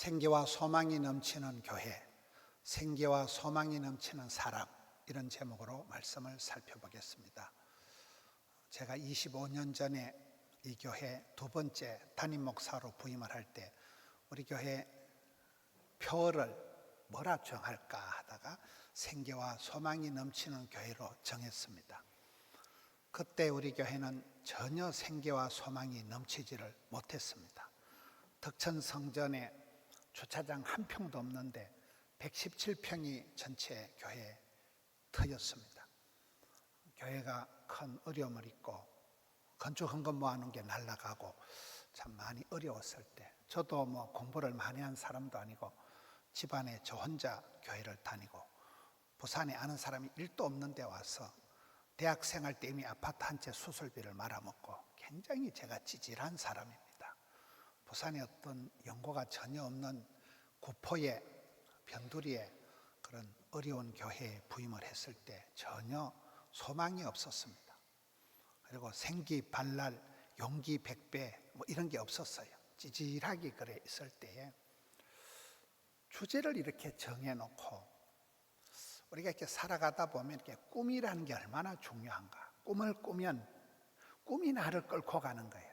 생기와 소망이 넘치는 교회, 생기와 소망이 넘치는 사람, 이런 제목으로 말씀을 살펴보겠습니다. 제가 25년 전에 이 교회 두 번째 담임 목사로 부임을 할 때 우리 교회 표어를 뭐라 정할까 하다가 생기와 소망이 넘치는 교회로 정했습니다. 그때 우리 교회는 전혀 생기와 소망이 넘치지를 못했습니다. 덕천 성전에 주차장 한 평도 없는데 117평이 전체 교회에 터였습니다. 교회가 큰 어려움을 잊고 건축 헌금 모아놓은 게 날아가고 참 많이 어려웠을 때, 저도 공부를 많이 한 사람도 아니고 집안에 저 혼자 교회를 다니고 부산에 아는 사람이 1도 없는데 와서 대학생활 때 이미 아파트 한 채 수술비를 말아먹고 굉장히 제가 찌질한 사람입니다. 부산에 어떤 연고가 전혀 없는 구포의 변두리에 그런 어려운 교회에 부임을 했을 때 전혀 소망이 없었습니다. 그리고 생기 발랄, 용기 백배 이런 게 없었어요. 찌질하게 그래 있을 때에 주제를 이렇게 정해놓고 우리가 이렇게 살아가다 보면 이렇게 꿈이라는 게 얼마나 중요한가. 꿈을 꾸면 꿈이 나를 끌고 가는 거예요.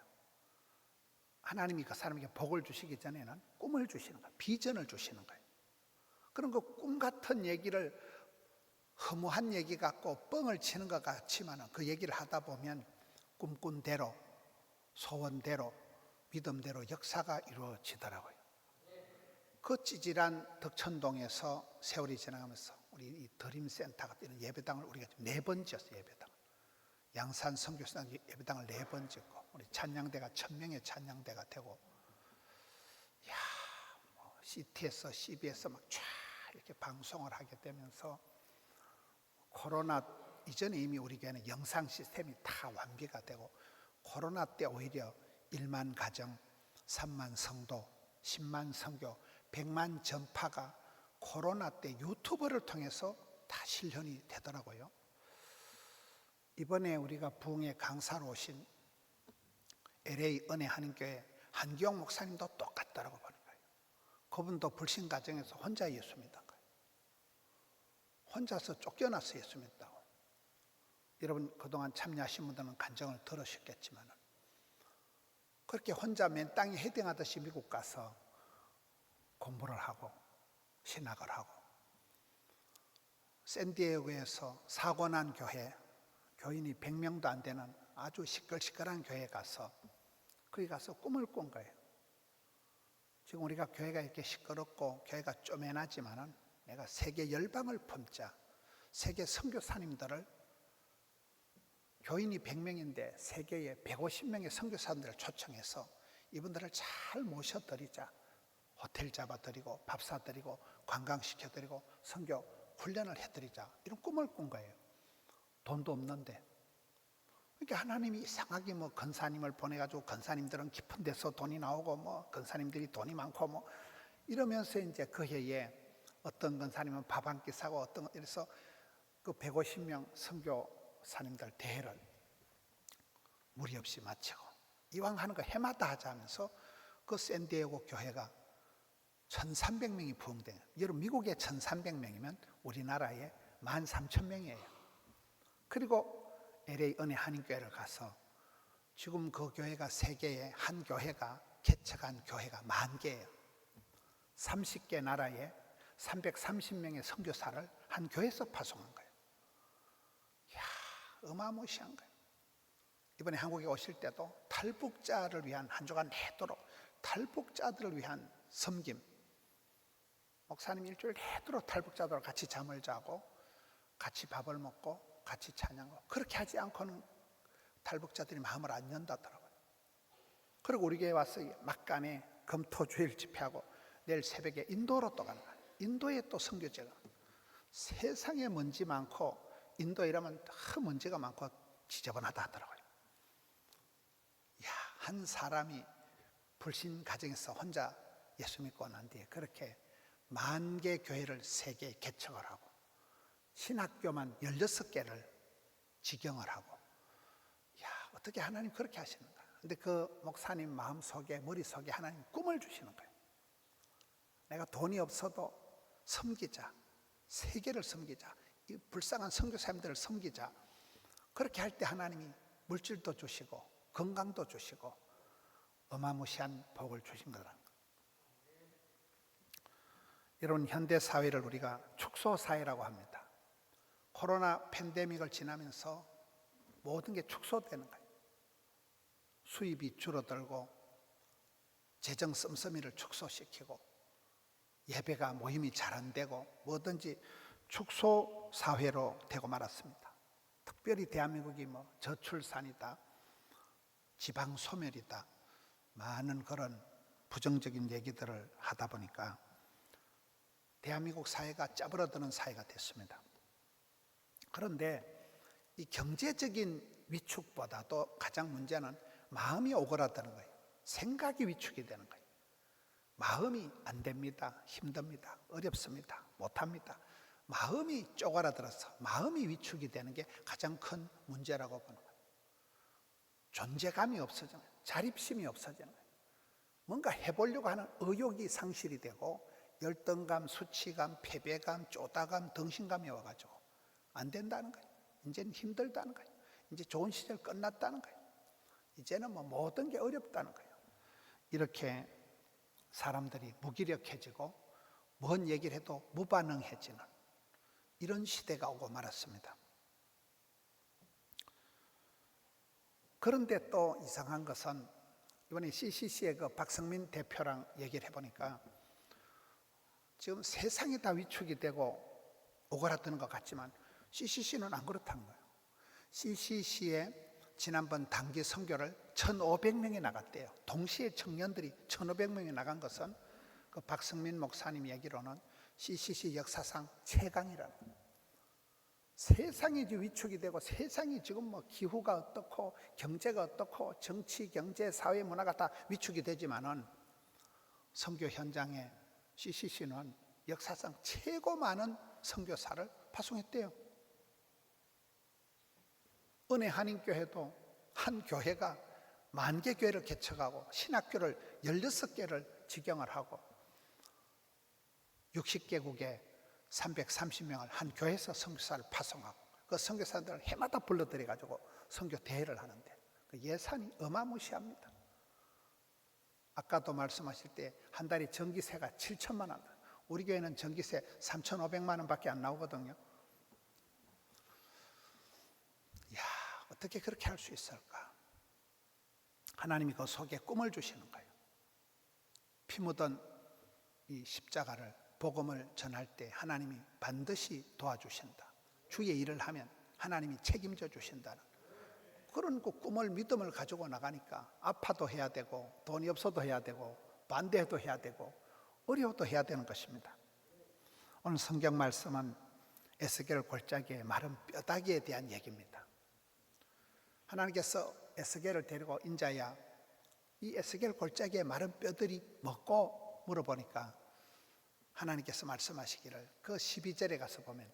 하나님이 그 사람에게 복을 주시기 전에는 꿈을 주시는 거예요. 비전을 주시는 거예요. 그런 그 꿈 같은 얘기를 허무한 얘기 같고 뻥을 치는 것 같지만 그 얘기를 하다 보면 꿈꾼 대로, 소원대로, 믿음대로 역사가 이루어지더라고요. 그 찌질한 덕천동에서 세월이 지나가면서 우리 이 드림센터 같은 예배당을 우리가 4번 지었어요. 예배당. 양산 선교사당 예배당을 4번 짓고 우리 찬양대가 1000명의 찬양대가 되고, CT에서 CBS 막 쫙 이렇게 방송을 하게 되면서 코로나 이전에 이미 우리 교회는 영상 시스템이 다 완비가 되고 코로나 때 오히려 1만 가정, 3만 성도, 10만 선교, 100만 전파가 코로나 때 유튜브를 통해서 다 실현이 되더라고요. 이번에 우리가 부흥회 강사로 오신 LA 은혜 한인교회 한기용 목사님도 똑같다라고 보는 거예요. 그분도 불신 가정에서 혼자 예수 믿은 거예요. 혼자서 쫓겨나서 예수 믿다고. 여러분 그동안 참여하신 분들은 간증을 들으셨겠지만 그렇게 혼자 맨 땅에 헤딩하듯이 미국 가서 공부를 하고 신학을 하고, 샌디에고에서 사고 난 교회, 교인이 100명도 안 되는 아주 시끌시끌한 교회에 가서 거기 가서 꿈을 꾼 거예요. 지금 우리가 교회가 이렇게 시끄럽고 교회가 쪼매나지만은 내가 세계 열방을 품자, 세계 선교사님들을, 교인이 100명인데 세계에 150명의 선교사님들을 초청해서 이분들을 잘 모셔드리자. 호텔 잡아드리고 밥 사드리고 관광시켜드리고 선교 훈련을 해드리자, 이런 꿈을 꾼 거예요. 돈도 없는데. 그러니까 하나님이 이상하게 권사님을 보내가지고 권사님들은 깊은 데서 돈이 나오고 권사님들이 돈이 많고 이러면서 이제 그 해에 어떤 권사님은 밥 한 끼 사고 어떤 이래서 그 150명 선교사님들 대회를 무리 없이 마치고 이왕 하는 거 해마다 하자 하면서 그 샌디에고 교회가 1300명이 부흥돼요. 여러분 미국에 1300명이면 우리나라에 13000명이에요. 그리고 LA 은혜 한인교회를 가서 지금 그 교회가 세계에 한 교회가 개척한 교회가 10,000개예요. 30개 나라에 330명의 선교사를 한 교회에서 파송한 거예요. 이야, 어마무시한 거예요. 이번에 한국에 오실 때도 탈북자를 위한 한 주간 내도록 탈북자들을 위한 섬김, 목사님 일주일 내도록 탈북자들과 같이 잠을 자고 같이 밥을 먹고 같이 찬양하고, 그렇게 하지 않고는 탈북자들이 마음을 안 연다더라고요. 그리고 우리 교회 와서 막간에 금토주일 집회하고 내일 새벽에 인도로 또 가는 거예요. 인도에 또 선교제가, 세상에 먼지 많고 인도 이러면 다 먼지가 많고 지저분하다 하더라고요. 한 사람이 불신 가정에서 혼자 예수 믿고 난 뒤에 그렇게 10,000개 교회를 세계에 개척을 하고 신학교만 16개를 지경을 하고, 어떻게 하나님 그렇게 하시는가. 근데 그 목사님 마음속에, 머릿속에 하나님 꿈을 주시는 거예요. 내가 돈이 없어도 섬기자. 세계를 섬기자. 이 불쌍한 선교사님들을 섬기자. 그렇게 할 때 하나님이 물질도 주시고 건강도 주시고 어마무시한 복을 주신 거라는 거예요. 이런 현대 사회를 우리가 축소 사회라고 합니다. 코로나 팬데믹을 지나면서 모든 게 축소되는 거예요. 수입이 줄어들고 재정 씀씀이를 축소시키고 예배가 모임이 잘 안 되고 뭐든지 축소 사회로 되고 말았습니다. 특별히 대한민국이 저출산이다, 지방 소멸이다, 많은 그런 부정적인 얘기들을 하다 보니까 대한민국 사회가 짜부러드는 사회가 됐습니다. 그런데 이 경제적인 위축보다도 가장 문제는 마음이 오그라드는 거예요. 생각이 위축이 되는 거예요. 마음이 안 됩니다. 힘듭니다. 어렵습니다. 못합니다. 마음이 쪼그라들어서 마음이 위축이 되는 게 가장 큰 문제라고 보는 거예요. 존재감이 없어지는 거예요. 자립심이 없어지는 거예요. 뭔가 해보려고 하는 의욕이 상실이 되고 열등감, 수치감, 패배감, 쪼다감, 덩신감이 와가지고 안 된다는 거예요. 이제는 힘들다는 거예요. 이제 좋은 시절 끝났다는 거예요. 이제는 모든 게 어렵다는 거예요. 이렇게 사람들이 무기력해지고 뭔 얘기를 해도 무반응해지는 이런 시대가 오고 말았습니다. 그런데 또 이상한 것은 이번에 CCC의 그 박성민 대표랑 얘기를 해보니까 지금 세상이 다 위축이 되고 오그라드는 것 같지만 CCC는 안 그렇다는 거예요. CCC에 지난번 단기 선교를 1,500명이 나갔대요. 동시에 청년들이 1,500명이 나간 것은 그 박성민 목사님 얘기로는 CCC 역사상 최강이라는 거예요. 세상이 이제 위축이 되고 세상이 지금 기후가 어떻고 경제가 어떻고 정치, 경제, 사회, 문화가 다 위축이 되지만은 선교 현장에 CCC는 역사상 최고 많은 선교사를 파송했대요. 은혜 한인교회도 한 교회가 10,000개 교회를 개척하고 신학교를 16개를 직영을 하고 60개국에 330명을 한 교회에서 선교사를 파송하고 그 선교사들을 해마다 불러들여 가지고 선교 대회를 하는데 그 예산이 어마무시합니다. 아까도 말씀하실 때 한 달에 전기세가 7천만 원, 우리 교회는 전기세 3,500만 원밖에 안 나오거든요. 이야, 어떻게 그렇게 할 수 있을까? 하나님이 그 속에 꿈을 주시는 거예요. 피 묻은 이 십자가를 복음을 전할 때 하나님이 반드시 도와주신다. 주의 일을 하면 하나님이 책임져 주신다는 그런 그 꿈을 믿음을 가지고 나가니까 아파도 해야 되고 돈이 없어도 해야 되고 반대해도 해야 되고 어려워도 해야 되는 것입니다. 오늘 성경 말씀은 에스겔 골짜기의 마른 뼈다귀에 대한 얘기입니다. 하나님께서 에스겔을 데리고 인자야 이 에스겔 골짜기의 마른 뼈들이 먹고 물어보니까 하나님께서 말씀하시기를 그 12절에 가서 보면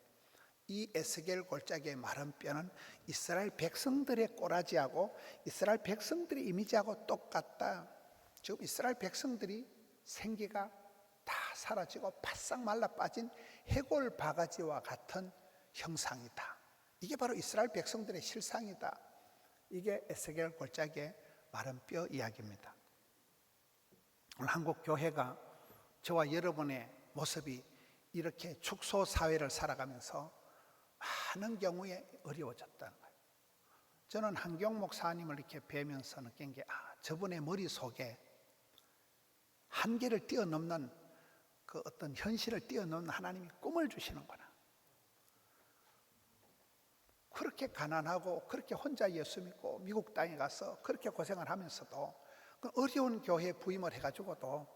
이 에스겔 골짜기의 마른 뼈는 이스라엘 백성들의 꼬라지하고 이스라엘 백성들의 이미지하고 똑같다. 지금 이스라엘 백성들이 생기가 다 사라지고 바싹 말라 빠진 해골 바가지와 같은 형상이다. 이게 바로 이스라엘 백성들의 실상이다. 이게 에스겔 골짜기의 마른 뼈 이야기입니다. 오늘 한국 교회가 저와 여러분의 모습이 이렇게 축소 사회를 살아가면서 많은 경우에 어려워졌다는 거예요. 저는 한경 목사님을 이렇게 뵈면서 느낀 게 저분의 머릿속에 한계를 뛰어넘는 그 어떤 현실을 뛰어넘는 하나님이 꿈을 주시는구나. 그렇게 가난하고 그렇게 혼자 예수 믿고 미국 땅에 가서 그렇게 고생을 하면서도 그 어려운 교회에 부임을 해가지고도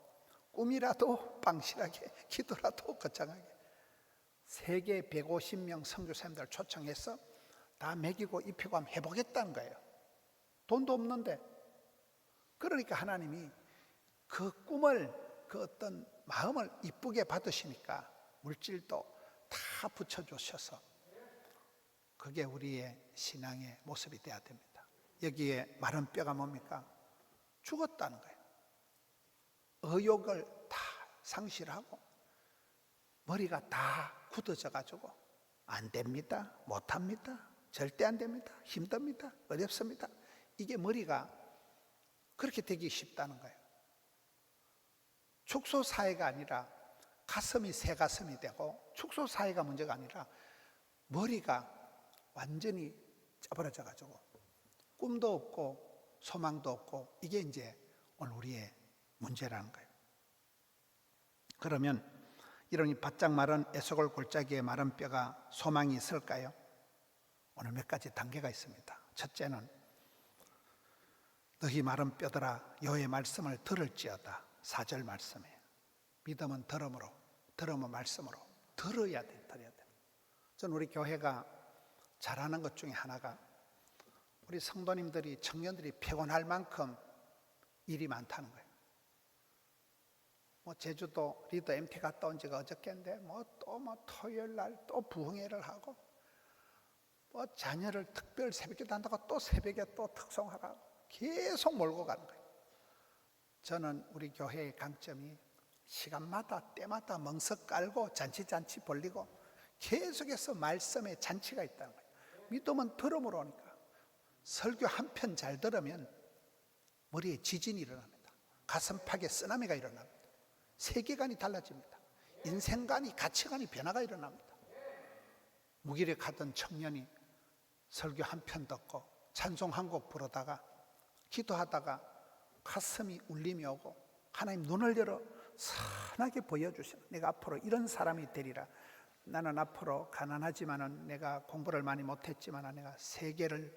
꿈이라도 방실하게 기도라도 거창하게 세계 150명 선교사님들 초청해서 다 먹이고 입히고 한번 해보겠다는 거예요. 돈도 없는데. 그러니까 하나님이 그 꿈을 그 어떤 마음을 이쁘게 받으시니까 물질도 다 붙여주셔서 그게 우리의 신앙의 모습이 돼야 됩니다. 여기에 마른 뼈가 뭡니까? 죽었다는 거예요. 의욕을 다 상실하고 머리가 다 굳어져 가지고 안 됩니다, 못합니다, 절대 안 됩니다, 힘듭니다, 어렵습니다. 이게 머리가 그렇게 되기 쉽다는 거예요. 축소사회가 아니라 가슴이 새 가슴이 되고, 축소사회가 문제가 아니라 머리가 완전히 쪄버려져 가지고 꿈도 없고 소망도 없고, 이게 이제 오늘 우리의 문제라는 거예요. 그러면 이런 바짝 마른 에소골 골짜기에 마른 뼈가 소망이 있을까요? 오늘 몇 가지 단계가 있습니다. 첫째는 너희 마른 뼈들아 여호와의 말씀을 들을지어다. 4절 말씀이에요. 믿음은 들음으로, 들음은 말씀으로. 들어야 돼. 저는 우리 교회가 잘하는 것 중에 하나가, 우리 성도님들이, 청년들이 피곤할 만큼 일이 많다는 거예요. 제주도 리더 MT 갔다 온 지가 어저께인데 또 토요일 날 또 부흥회를 하고, 자녀를 특별 새벽기도 한다고 또 새벽에 또 특송하라고 계속 몰고 가는 거예요. 저는 우리 교회의 강점이 시간마다 때마다 멍석 깔고 잔치 벌리고 계속해서 말씀에 잔치가 있다는 거예요. 믿음은 들음으로 오니까 설교 한 편 잘 들으면 머리에 지진이 일어납니다. 가슴팍에 쓰나미가 일어납니다. 세계관이 달라집니다. 인생관이, 가치관이 변화가 일어납니다. 무기력하던 청년이 설교 한 편 듣고 찬송 한 곡 부르다가 기도하다가 가슴이 울림이 오고 하나님 눈을 열어 선하게 보여주시는, 내가 앞으로 이런 사람이 되리라. 나는 앞으로 가난하지만은, 내가 공부를 많이 못했지만 내가 세계를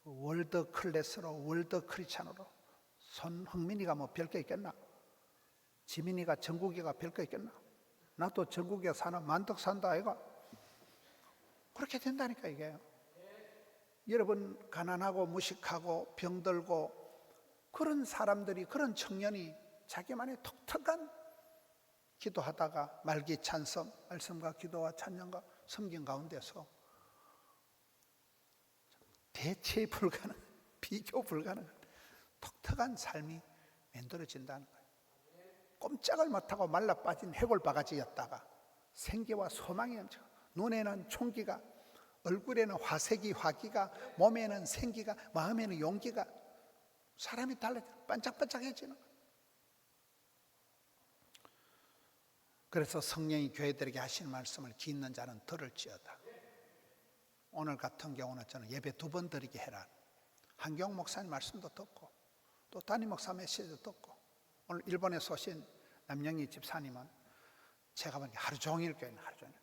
월드 클래스로, 월드 크리스찬으로, 손흥민이가 별게 있겠나? 지민이가 전국이가 별거 있겠나? 나도 전국에 사는 만덕산다 아이가? 그렇게 된다니까 이게. 여러분, 가난하고 무식하고 병들고 그런 사람들이, 그런 청년이 자기만의 독특한 기도하다가 말기 찬송, 말씀과 기도와 찬양과 섬긴 가운데서 대체 불가능한, 비교 불가능한 독특한 삶이 만들어진다는 거예요. 꼼짝을 못하고 말라 빠진 해골 바가지였다가 생기와 소망이 넘쳐, 눈에는 총기가, 얼굴에는 화색이, 화기가, 몸에는 생기가, 마음에는 용기가, 사람이 달라져 반짝반짝해지는 거예요. 그래서 성령이 교회들에게 하시는 말씀을 귀 있는 자는 들을지어다. 오늘 같은 경우는 저는 예배 2번 드리게 해라. 한경 목사님 말씀도 듣고 또 담임 목사 메시지도 듣고, 오늘 일본에서 오신 남영희 집사님은 제가 보니까 하루 종일 교회는 하루 종일.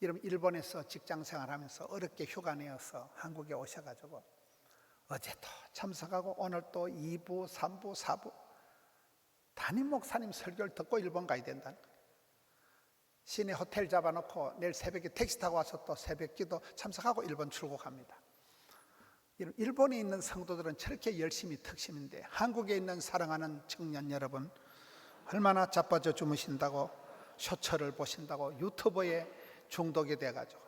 여러분, 일본에서 직장 생활하면서 어렵게 휴가 내어서 한국에 오셔가지고 어제도 참석하고 오늘 또 2부, 3부, 4부 담임 목사님 설교를 듣고 일본 가야 된다는 거예요. 시내 호텔 잡아놓고 내일 새벽에 택시 타고 와서 또 새벽 기도 참석하고 일본 출국합니다. 일본에 있는 성도들은 저렇게 열심히 특심인데, 한국에 있는 사랑하는 청년 여러분, 얼마나 자빠져 주무신다고, 쇼츠를 보신다고 유튜브에 중독이 돼가지고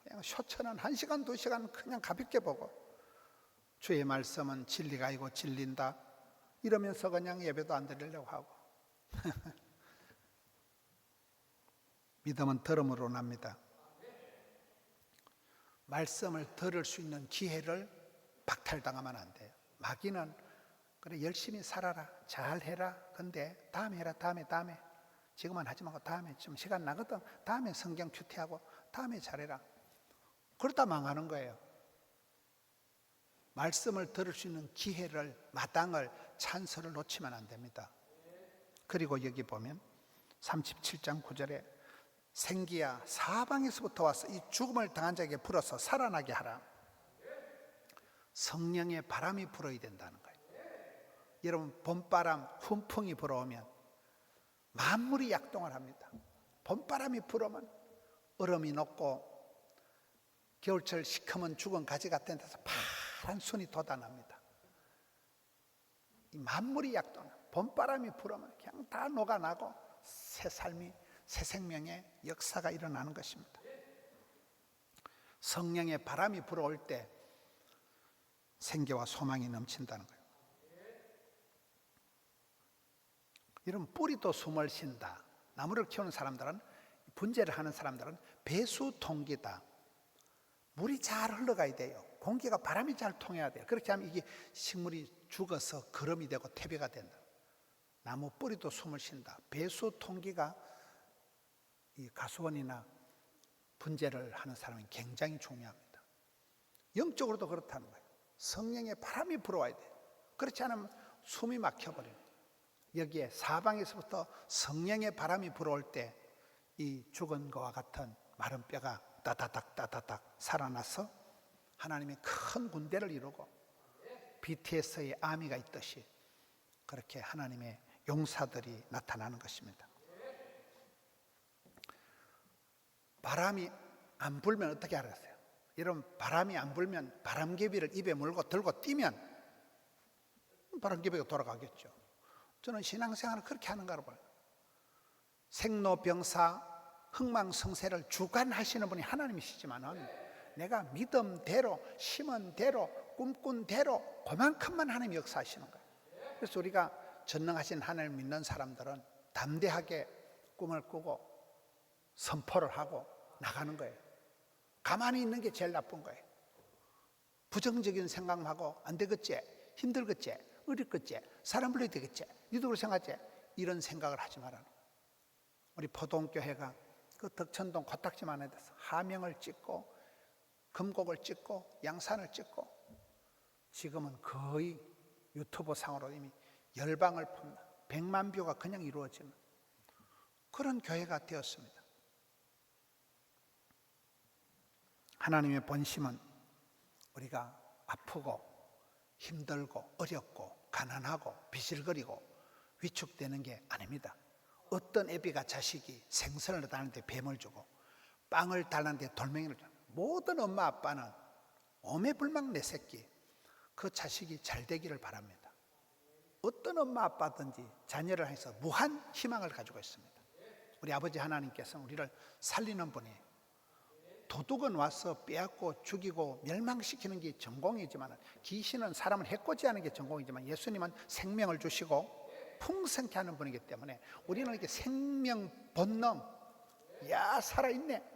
그냥 쇼츠는 1시간 2시간 그냥 가볍게 보고, 주의 말씀은 진리가 아니고 진린다 이러면서 그냥 예배도 안 드리려고 하고 믿음은 들음으로 납니다. 말씀을 들을 수 있는 기회를 박탈당하면 안 돼요. 마귀는 그래 열심히 살아라, 잘해라, 근데 다음에 해라, 다음에 지금은 하지 말고 다음에, 좀 시간 나거든, 다음에 성경 큐티하고 다음에 잘해라. 그러다 망하는 거예요. 말씀을 들을 수 있는 기회를, 마당을, 찬스를 놓치면 안 됩니다. 그리고 여기 보면 37장 9절에 생기야 사방에서부터 와서 이 죽음을 당한 자에게 불어서 살아나게 하라. 성령의 바람이 불어야 된다는 거예요. 여러분, 봄바람, 훈풍이 불어오면 만물이 약동을 합니다. 봄바람이 불어오면 얼음이 녹고 겨울철 시커먼 죽은 가지 같은 데서 파란 순이 돋아납니다. 이 만물이 약동, 봄바람이 불어오면 그냥 다 녹아나고 새 삶이, 새 생명의 역사가 일어나는 것입니다. 성령의 바람이 불어올 때 생기와 소망이 넘친다는 거예요. 이런 뿌리도 숨을 쉰다. 나무를 키우는 사람들은, 분재를 하는 사람들은 배수통기다. 물이 잘 흘러가야 돼요. 공기가, 바람이 잘 통해야 돼요. 그렇게 하면 이게 식물이 죽어서 거름이 되고 퇴비가 된다. 나무 뿌리도 숨을 쉰다. 배수통기가 이 가수원이나 분재를 하는 사람은 굉장히 중요합니다. 영적으로도 그렇다는 거예요. 성령의 바람이 불어와야 돼요. 그렇지 않으면 숨이 막혀버려요. 여기에 사방에서부터 성령의 바람이 불어올 때 이 죽은 것과 같은 마른 뼈가 따다닥 살아나서 하나님의 큰 군대를 이루고 BTS의 아미가 있듯이 그렇게 하나님의 용사들이 나타나는 것입니다. 바람이 안 불면 어떻게 알았어요? 이런 바람이 안 불면 바람개비를 입에 물고 들고 뛰면 바람개비가 돌아가겠죠. 저는 신앙생활을 그렇게 하는가로 봐요. 생로병사 흥망성쇠를 주관하시는 분이 하나님이시지만은 내가 믿음대로, 심은 대로, 꿈꾼 대로 그만큼만 하나님이 역사하시는 거예요. 그래서 우리가 전능하신 하나님을 믿는 사람들은 담대하게 꿈을 꾸고 선포를 하고 나가는 거예요. 가만히 있는 게 제일 나쁜 거예요. 부정적인 생각만 하고 안 되겠지, 힘들겠지, 어렵겠지, 사람 불러야 되겠지, 니도 그렇게 생각하지, 이런 생각을 하지 말라는 거예요. 우리 포동교회가 그 덕천동 코딱지만에 대해서 하명을 찍고 금곡을 찍고 양산을 찍고 지금은 거의 유튜브 상으로 이미 열방을 푼다. 100만 뷰가 그냥 이루어지는 그런 교회가 되었습니다. 하나님의 본심은 우리가 아프고 힘들고 어렵고 가난하고 비실거리고 위축되는 게 아닙니다. 어떤 애비가 자식이 생선을 달는데 뱀을 주고 빵을 달는데 돌멩이를 주고, 모든 엄마 아빠는 오매불망 내 새끼, 그 자식이 잘 되기를 바랍니다. 어떤 엄마 아빠든지 자녀를 향해서 무한 희망을 가지고 있습니다. 우리 아버지 하나님께서는 우리를 살리는 분이에요. 도둑은 와서 빼앗고 죽이고 멸망시키는 게 전공이지만, 귀신은 사람을 해코지하는 게 전공이지만, 예수님은 생명을 주시고 풍성케 하는 분이기 때문에 우리는 이렇게 생명 본능, 야 살아있네,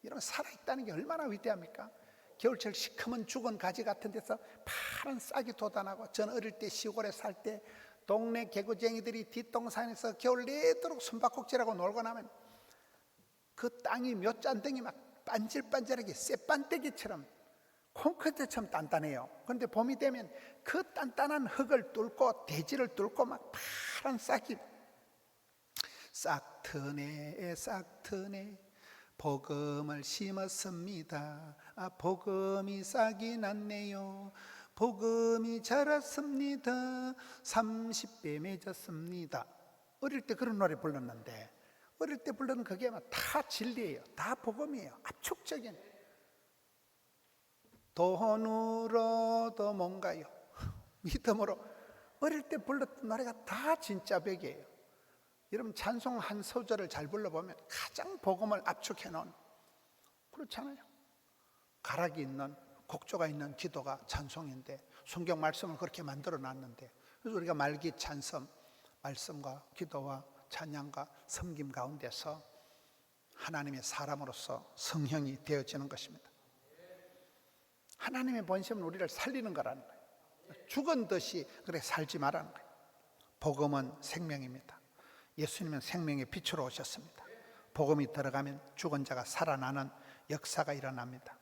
이런 살아있다는 게 얼마나 위대합니까? 겨울철 시커먼 죽은 가지 같은 데서 파란 싹이 돋아나고, 전 어릴 때 시골에 살 때 동네 개구쟁이들이 뒷동산에서 겨울 내도록 숨바꼭질하고 놀고 나면 그 땅이 몇 잔등이 막 반질반질하게 쇠반대기처럼 콘크리트처럼 단단해요. 그런데 봄이 되면 그 단단한 흙을 뚫고 대지를 뚫고 막 파란 싹이 싹 트네 복음을 심었습니다. 복음이 싹이 났네요. 복음이 자랐습니다. 30배 맺었습니다. 어릴 때 그런 노래 불렀는데, 어릴 때 부르는 그게 다 진리예요. 다 복음이에요. 압축적인. 돈으로도 뭔가요? 믿음으로. 어릴 때 불렀던 노래가 다 진짜 백이에요. 여러분 찬송 한 소절을 잘 불러보면 가장 복음을 압축해 놓은, 그렇잖아요. 가락이 있는, 곡조가 있는 기도가 찬송인데, 성경 말씀을 그렇게 만들어 놨는데, 그래서 우리가 말기 찬송, 말씀과 기도와 찬양과 섬김 가운데서 하나님의 사람으로서 성형이 되어지는 것입니다. 하나님의 본심은 우리를 살리는 거라는 거예요. 죽은 듯이 그래 살지 말라는 거예요. 복음은 생명입니다. 예수님은 생명의 빛으로 오셨습니다. 복음이 들어가면 죽은 자가 살아나는 역사가 일어납니다.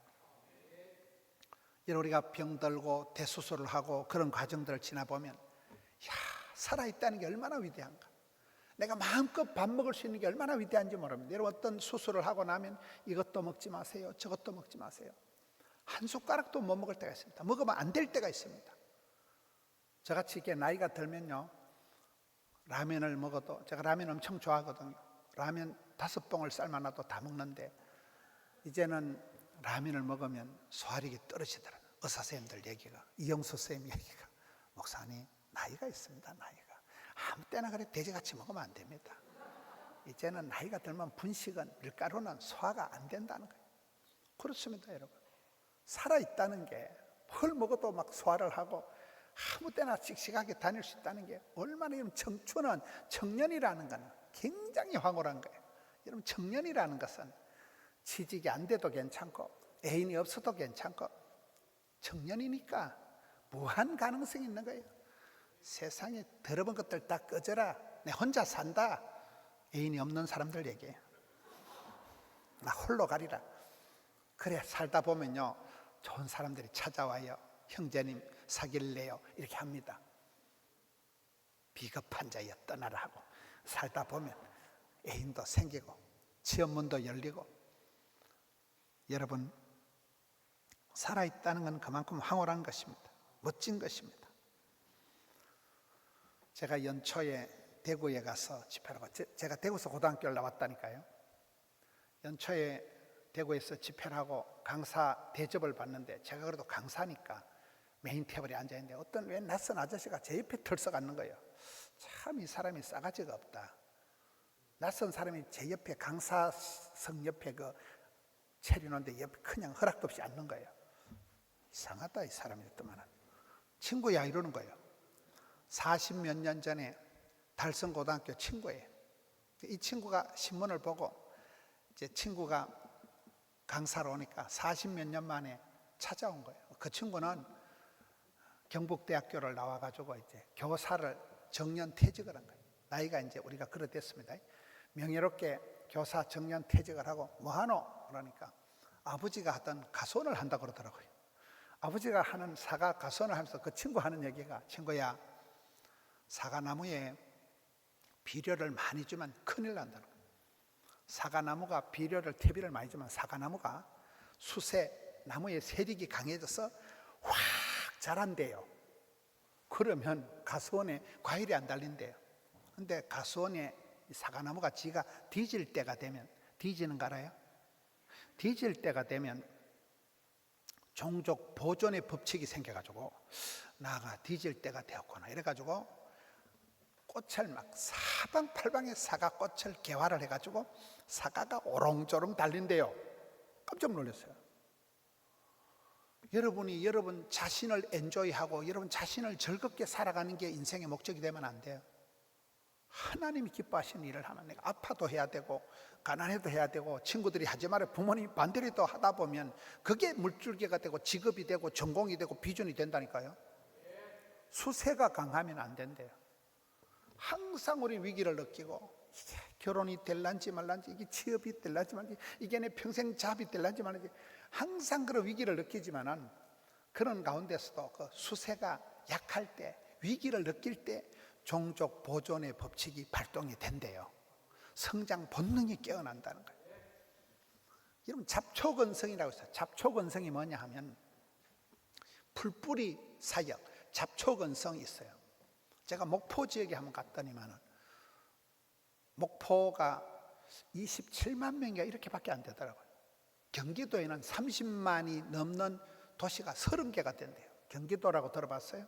우리가 병들고 대수술을 하고 그런 과정들을 지나보면, 살아있다는 게 얼마나 위대한가. 내가 마음껏 밥 먹을 수 있는 게 얼마나 위대한지 모릅니다. 여러분 어떤 수술을 하고 나면 이것도 먹지 마세요, 저것도 먹지 마세요. 한 숟가락도 못 먹을 때가 있습니다. 먹으면 안 될 때가 있습니다. 저같이 이렇게 나이가 들면요, 라면을 먹어도, 제가 라면 엄청 좋아하거든요. 라면 5봉을 삶아놔도 다 먹는데, 이제는 라면을 먹으면 소화력이 떨어지더라고요. 의사 선생님들 얘기가, 이영수 선생님 얘기가, 목사님 나이가 있습니다. 나이가 아무 때나 그래 돼지같이 먹으면 안 됩니다. 이제는 나이가 들면 분식은, 밀가루는 소화가 안 된다는 거예요. 그렇습니다, 여러분. 살아있다는 게 뭘 먹어도 막 소화를 하고 아무 때나 씩씩하게 다닐 수 있다는 게 얼마나, 여러분, 청춘은, 청년이라는 것은 굉장히 황홀한 거예요. 여러분, 청년이라는 것은 취직이 안 돼도 괜찮고 애인이 없어도 괜찮고 청년이니까 무한 가능성이 있는 거예요. 세상에 더러운 것들 다 꺼져라, 내 혼자 산다. 애인이 없는 사람들 얘기해요. 나 홀로 가리라. 그래 살다 보면요, 좋은 사람들이 찾아와요. 형제님 사귈래요? 이렇게 합니다. 비겁한 자여 떠나라 하고 살다 보면 애인도 생기고 지원문도 열리고. 여러분, 살아있다는 건 그만큼 황홀한 것입니다. 멋진 것입니다. 제가 연초에 대구에 가서 집회를 하고, 제가 대구에서 고등학교를 나왔다니까요. 연초에 대구에서 집회를 하고 강사 대접을 받는데, 제가 그래도 강사니까 메인 테이블에 앉아있는데 어떤 웬 낯선 아저씨가 제 옆에 털썩 앉는 거예요. 참 이 사람이 싸가지가 없다. 낯선 사람이 제 옆에, 강사석 옆에 그 체리놓는데 옆에 그냥 허락도 없이 앉는 거예요. 이상하다 이 사람이. 했더만은 친구야 이러는 거예요. 40몇 년 전에 달성고등학교 친구예요. 이 친구가 신문을 보고 이제 친구가 강사로 오니까 40몇 년 만에 찾아온 거예요. 그 친구는 경북대학교를 나와가지고 이제 교사를 정년 퇴직을 한 거예요. 나이가 이제 우리가 그렇댔습니다. 명예롭게 교사 정년 퇴직을 하고 뭐 하노? 그러니까 아버지가 하던 가수원을 한다 그러더라고요. 아버지가 하는 사과 가수원을 하면서 그 친구 하는 얘기가, 친구야, 사과나무에 비료를 많이 주면 큰일 난다는 거예요. 사과나무가 비료를, 퇴비를 많이 주면 사과나무가 수세, 나무의 세력이 강해져서 확 자란대요. 그러면 가수원에 과일이 안 달린대요. 근데 가수원에 사과나무가 지가 뒤질 때가 되면, 뒤지는 거 알아요? 뒤질 때가 되면 종족 보존의 법칙이 생겨가지고, 나가 뒤질 때가 되었구나 이래가지고 꽃을 막 사방팔방에 사과꽃을 개화를 해가지고 사과가 오롱조롱 달린대요. 깜짝 놀랐어요. 여러분이 여러분 자신을 엔조이하고 여러분 자신을 즐겁게 살아가는 게 인생의 목적이 되면 안 돼요. 하나님이 기뻐하시는 일을 하면 내가 아파도 해야 되고 가난해도 해야 되고 친구들이 하지 말아 부모님이 반대로 또 하다 보면 그게 물줄기가 되고 직업이 되고 전공이 되고 비전이 된다니까요. 수세가 강하면 안 된대요. 항상 우리 위기를 느끼고 이게 결혼이 될란지 말란지, 이게 취업이 될란지 말란지, 이게 내 평생 잡이 될란지 말란지 항상 그런 위기를 느끼지만은, 그런 가운데서도 그 수세가 약할 때, 위기를 느낄 때 종족 보존의 법칙이 발동이 된대요. 성장 본능이 깨어난다는 거예요. 여러분, 잡초건성이라고 있어요. 잡초건성이 뭐냐 하면 풀뿌리 사역, 잡초건성이 있어요. 제가 목포 지역에 한번 갔더니만은 목포가 27만 명인가 이렇게밖에 안 되더라고요. 경기도에는 30만이 넘는 도시가 30개가 된대요. 경기도라고 들어봤어요?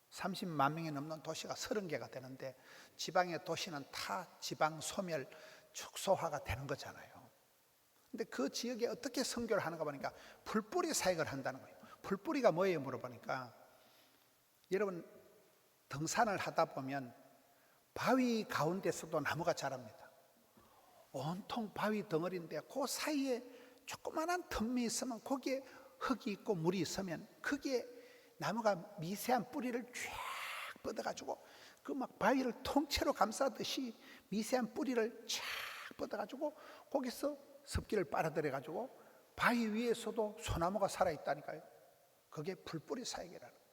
30만 명이 넘는 도시가 30개가 되는데 지방의 도시는 다 지방 소멸, 축소화가 되는 거잖아요. 근데 그 지역에 어떻게 선교를 하는가 보니까 풀뿌리 사역을 한다는 거예요. 풀뿌리가 뭐예요? 물어보니까, 여러분 등산을 하다 보면 바위 가운데서도 나무가 자랍니다. 온통 바위 덩어리인데 그 사이에 조그마한 틈이 있으면, 거기에 흙이 있고 물이 있으면 거기에 나무가 미세한 뿌리를 쫙 뻗어가지고 그 막 바위를 통째로 감싸듯이 미세한 뿌리를 쫙 뻗어가지고 거기서 습기를 빨아들여가지고 바위 위에서도 소나무가 살아있다니까요. 그게 풀뿌리 사역이라는 거예요.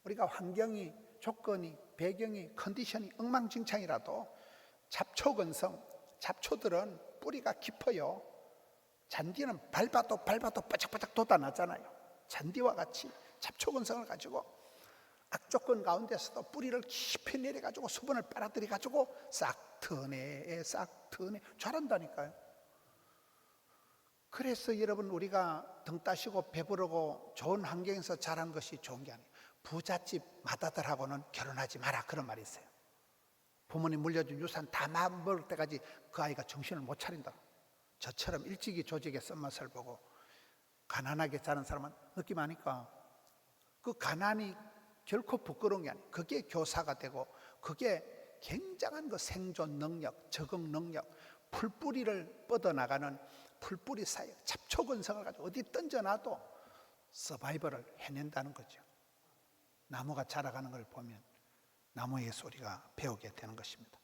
우리가 환경이, 조건이, 배경이, 컨디션이 엉망진창이라도 잡초건성, 잡초들은 뿌리가 깊어요. 잔디는 밟아도 바짝바짝 돋아나잖아요. 잔디와 같이 잡초건성을 가지고 악조건 가운데서도 뿌리를 깊이 내려가지고 수분을 빨아들여가지고 싹 트네 자란다니까요. 그래서 여러분, 우리가 등 따시고 배부르고 좋은 환경에서 자란 것이 좋은 게 아니에요. 부잣집 맏아들하고는 결혼하지 마라, 그런 말이 있어요. 부모님 물려준 유산 다 먹을 때까지 그 아이가 정신을 못 차린다. 저처럼 일찍이 조직의 쓴맛을 보고 가난하게 자란 사람은 느낌 아니까, 그 가난이 결코 부끄러운 게 아니에요. 그게 교사가 되고 그게 굉장한 그 생존 능력, 적응 능력, 풀뿌리를 뻗어나가는 풀뿌리 사이 잡초근성을 가지고 어디 던져놔도 서바이벌을 해낸다는 거죠. 나무가 자라가는 걸 보면 나무의 소리가 배우게 되는 것입니다.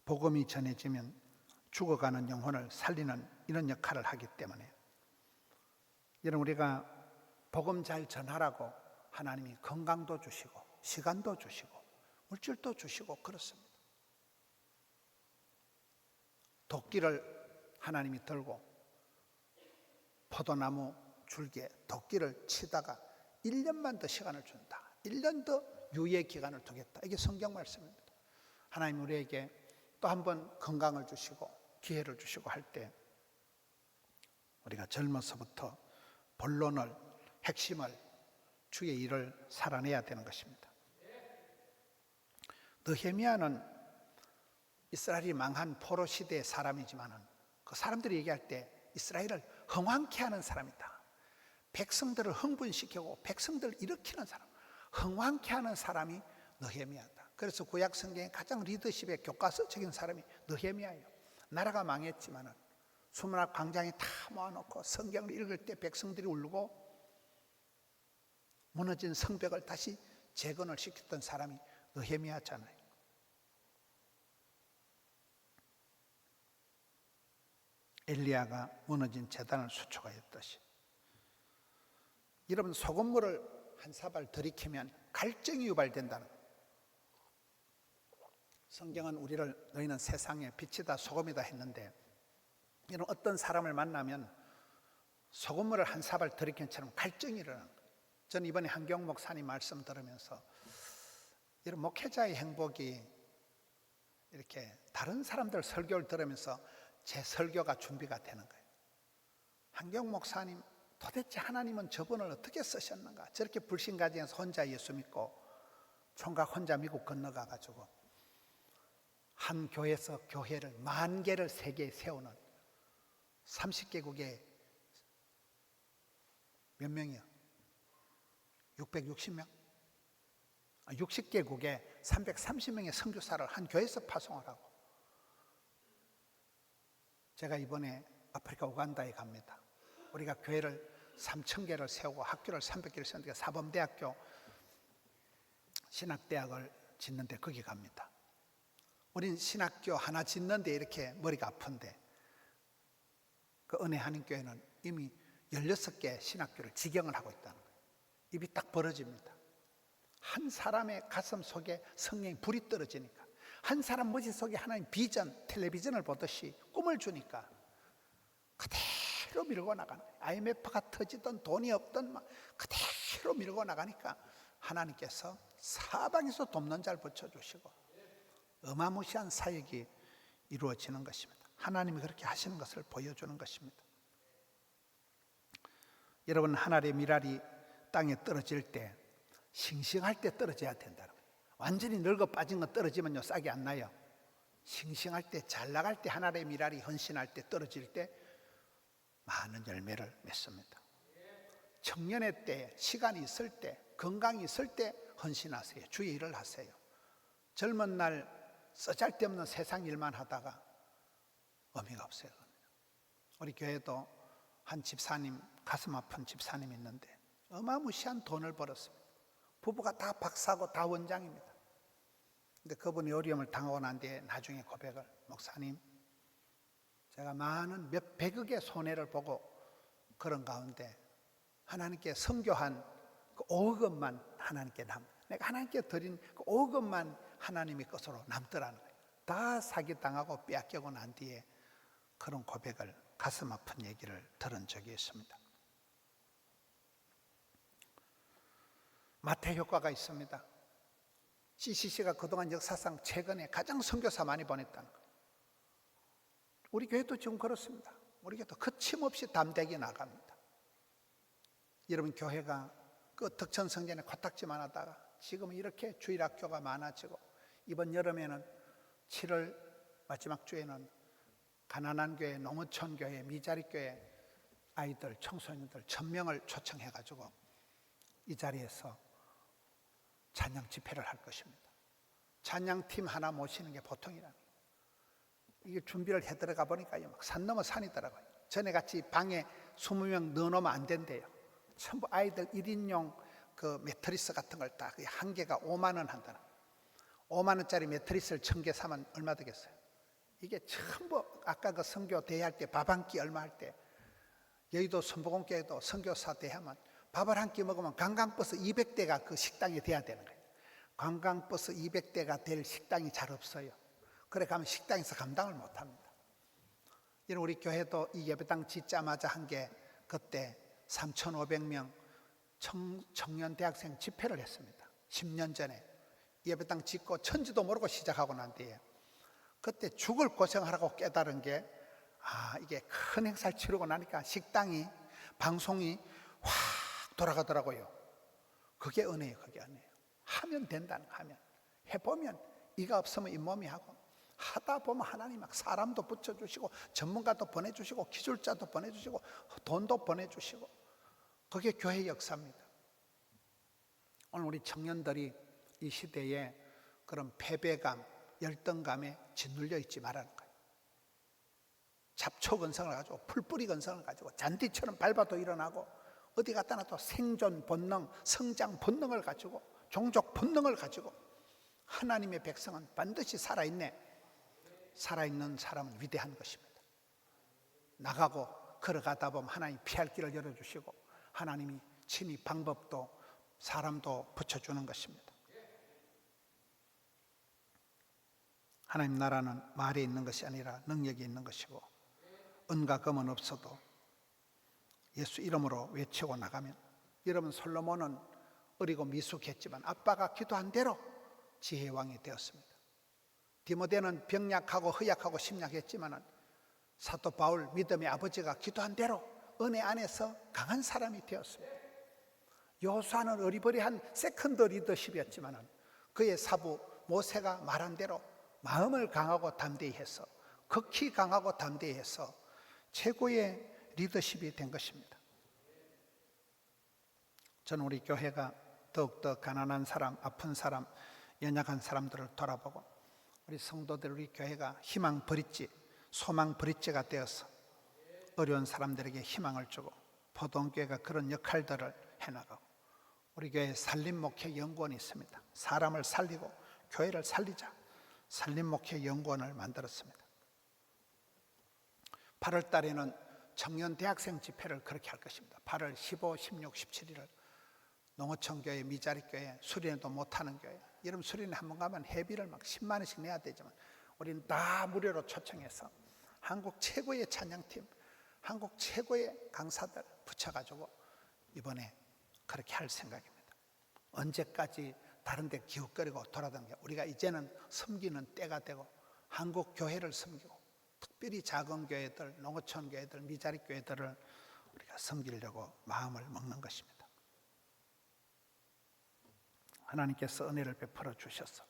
복음이 전해지면 죽어가는 영혼을 살리는 이런 역할을 하기 때문에 여러분, 우리가 복음 잘 전하라고 하나님이 건강도 주시고 시간도 주시고 물질도 주시고 그렇습니다. 도끼를 하나님이 들고 포도나무 줄기에 도끼를 치다가 1년만 더 시간을 준다. 1년 더 유예 기간을 두겠다. 이게 성경 말씀입니다. 하나님 우리에게 또 한 번 건강을 주시고 기회를 주시고 할 때 우리가 젊어서부터 본론을, 핵심을, 주의 일을 살아내야 되는 것입니다. 느헤미야는 이스라엘이 망한 포로 시대의 사람이지만은 그 사람들이 얘기할 때 이스라엘을 흥왕케 하는 사람이다. 백성들을 흥분시키고 백성들을 일으키는 사람, 흥왕케 하는 사람이 느헤미야다. 그래서 구약 성경의 가장 리더십의 교과서적인 사람이 느헤미야예요. 나라가 망했지만은 수문학 광장에 다 모아놓고 성경을 읽을 때 백성들이 울고 무너진 성벽을 다시 재건을 시켰던 사람이 느헤미야잖아요. 엘리야가 무너진 제단을 수축하였듯이 여러분, 소금물을 한 사발 들이키면 갈증이 유발된다는 거예요. 성경은 우리를 너희는 세상의 빛이다 소금이다 했는데 이런 어떤 사람을 만나면 소금물을 한 사발 들이킨 것처럼 갈증이 일어나는 거예요. 저는 이번에 한경 목사님 말씀 들으면서 이런 목회자의 행복이 이렇게 다른 사람들 설교를 들으면서 제 설교가 준비가 되는 거예요. 한경 목사님, 도대체 하나님은 저분을 어떻게 쓰셨는가? 저렇게 불신가정에서 혼자 예수 믿고 총각 혼자 미국 건너가가지고 한 교회에서 교회를 10,000개를 세계에 세우는 30개국에 몇 명이요? 660명? 60개국에 330명의 선교사를 한 교회에서 파송을 하고 제가 이번에 아프리카 우간다에 갑니다. 우리가 교회를 3,000개를 세우고 학교를 300개를 세우는데 사범대학교 신학대학을 짓는데 거기 갑니다. 우린 신학교 하나 짓는데 이렇게 머리가 아픈데 그 은혜 한인교회는 이미 16개 신학교를 직영을 하고 있다는 거예요. 입이 딱 벌어집니다. 한 사람의 가슴 속에 성령의 불이 떨어지니까 한 사람 머릿 속에 하나님 비전, 텔레비전을 보듯이 꿈을 주니까 그대로 밀고 나가는 거예요. IMF가 터지던 돈이 없던 막 그대로 밀고 나가니까 하나님께서 사방에서 돕는 자를 붙여주시고 어마무시한 사역이 이루어지는 것입니다. 하나님이 그렇게 하시는 것을 보여주는 것입니다. 여러분, 하늘의 미랄이 땅에 떨어질 때 싱싱할 때 떨어져야 된다는 거예요. 완전히 늙어 빠진 거 떨어지면요 싹이 안 나요. 싱싱할 때, 잘 나갈 때, 하늘의 미랄이 헌신할 때, 떨어질 때 많은 열매를 맺습니다. 청년의 때, 시간이 있을 때, 건강이 있을 때 헌신하세요. 주의 일을 하세요. 젊은 날 쓰잘데없는 세상 일만 하다가 의미가 없어요. 우리 교회도 한 집사님, 가슴 아픈 집사님이 있는데 어마무시한 돈을 벌었습니다. 부부가 다 박사고 다 원장입니다. 근데 그분이 어려움을 당하고 난 뒤에 나중에 고백을, 목사님, 제가 많은 몇 백억의 손해를 보고 그런 가운데 하나님께 선교한 그 5억 원만 하나님께 내가 하나님께 드린 그 5억 원만 하나님의 것으로 남더라는 거예요. 다 사기당하고 빼앗기고 난 뒤에 그런 고백을, 가슴 아픈 얘기를 들은 적이 있습니다. 마태 효과가 있습니다. CCC가 그동안 역사상 최근에 가장 선교사 많이 보냈다는 거예요. 우리 교회도 지금 그렇습니다. 우리 교회도 거침없이 담대하게 나갑니다. 여러분, 교회가 그 덕천 성전에 코딱지만 하다가 지금은 이렇게 주일학교가 많아지고 이번 여름에는 7월 마지막 주에는 가난한 교회, 농어촌 교회, 미자리 교회 아이들, 청소년들 1,000명을 초청해가지고 이 자리에서 찬양 집회를 할 것입니다. 찬양팀 하나 모시는 게 보통이라는 거예요. 이게 준비를 해 들어가 보니까요, 막 산 넘어 산이더라고요. 전에 같이 방에 20명 넣어놓으면 안 된대요. 전부 아이들 1인용 그 매트리스 같은 걸 딱 한 개가 5만 원 한다는 거예요. 5만 원짜리 매트리스를 1000개 사면 얼마 되겠어요? 이게 전부 아까 그 선교 대회할 때 밥 한 끼 얼마 할 때 여의도 선보공교회도 선교사 대회하면 밥을 한 끼 먹으면 관광버스 200대가 그 식당에 돼야 되는 거예요. 관광버스 200대가 될 식당이 잘 없어요. 그래 가면 식당에서 감당을 못합니다. 이런 우리 교회도 이 예배당 짓자마자 한 게 그때 3,500명 청년 대학생 집회를 했습니다. 10년 전에 예배당 짓고 천지도 모르고 시작하고 난 뒤에 그때 죽을 고생하라고 깨달은 게 이게 큰 행사를 치르고 나니까 식당이 방송이 확 돌아가더라고요. 그게 은혜예요. 그게 은혜예요. 하면 된다는 거. 하면 해보면 이가 없으면 잇몸이 하고 하다 보면 하나님 막 사람도 붙여주시고 전문가도 보내주시고 기술자도 보내주시고 돈도 보내주시고 그게 교회 역사입니다. 오늘 우리 청년들이 이 시대에 그런 패배감, 열등감에 짓눌려 있지 말라는 거예요. 잡초 근성을 가지고 풀뿌리 근성을 가지고 잔디처럼 밟아도 일어나고 어디 갔다 놔도 생존 본능, 성장 본능을 가지고 종족 본능을 가지고 하나님의 백성은 반드시 살아있네. 살아있는 사람은 위대한 것입니다. 나가고 걸어가다 보면 하나님이 피할 길을 열어주시고 하나님이 친히 방법도 사람도 붙여주는 것입니다. 하나님 나라는 말에 있는 것이 아니라 능력이 있는 것이고 은과 금은 없어도 예수 이름으로 외치고 나가면 여러분 솔로몬은 어리고 미숙했지만 아빠가 기도한 대로 지혜의 왕이 되었습니다. 디모데는 병약하고 허약하고 심약했지만 사도 바울 믿음의 아버지가 기도한 대로 은혜 안에서 강한 사람이 되었습니다. 여호수아는 어리버리한 세컨드 리더십이었지만 그의 사부 모세가 말한 대로 마음을 강하고 담대히 해서 극히 강하고 담대히 해서 최고의 리더십이 된 것입니다. 저는 우리 교회가 더욱더 가난한 사람, 아픈 사람, 연약한 사람들을 돌아보고 우리 성도들, 우리 교회가 희망 브릿지, 소망 브릿지가 되어서 어려운 사람들에게 희망을 주고 포동교회가 그런 역할들을 해나가고 우리 교회에 산림목회연구원이 있습니다. 사람을 살리고 교회를 살리자 산림목회연구원을 만들었습니다. 8월 달에는 청년 대학생 집회를 그렇게 할 것입니다. 8월 15, 16, 17일을 농어촌교회, 미자리교회, 수련회도 못하는 교회. 여러분 수련회 한번 가면 회비를 막 10만 원씩 내야 되지만 우리는 다 무료로 초청해서 한국 최고의 찬양팀, 한국 최고의 강사들 붙여가지고 이번에 그렇게 할 생각입니다. 언제까지 다른 데 기웃거리고 돌아다니는 게 우리가 이제는 섬기는 때가 되고 한국 교회를 섬기고 특별히 작은 교회들, 농어촌 교회들, 미자리 교회들을 우리가 섬기려고 마음을 먹는 것입니다. 하나님께서 은혜를 베풀어 주셔서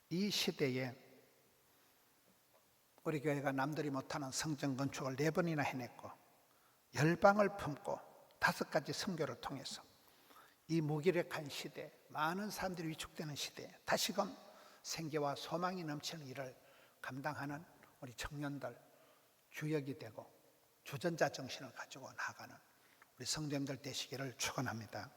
이 시대에 우리 교회가 남들이 못하는 성전 건축을 4번이나 해냈고 열방을 품고 5가지 선교를 통해서 이 무기력한 시대, 많은 사람들이 위축되는 시대에 다시금 생계와 소망이 넘치는 일을 감당하는 우리 청년들 주역이 되고 주전자 정신을 가지고 나아가는 우리 성도님들 되시기를 축원합니다.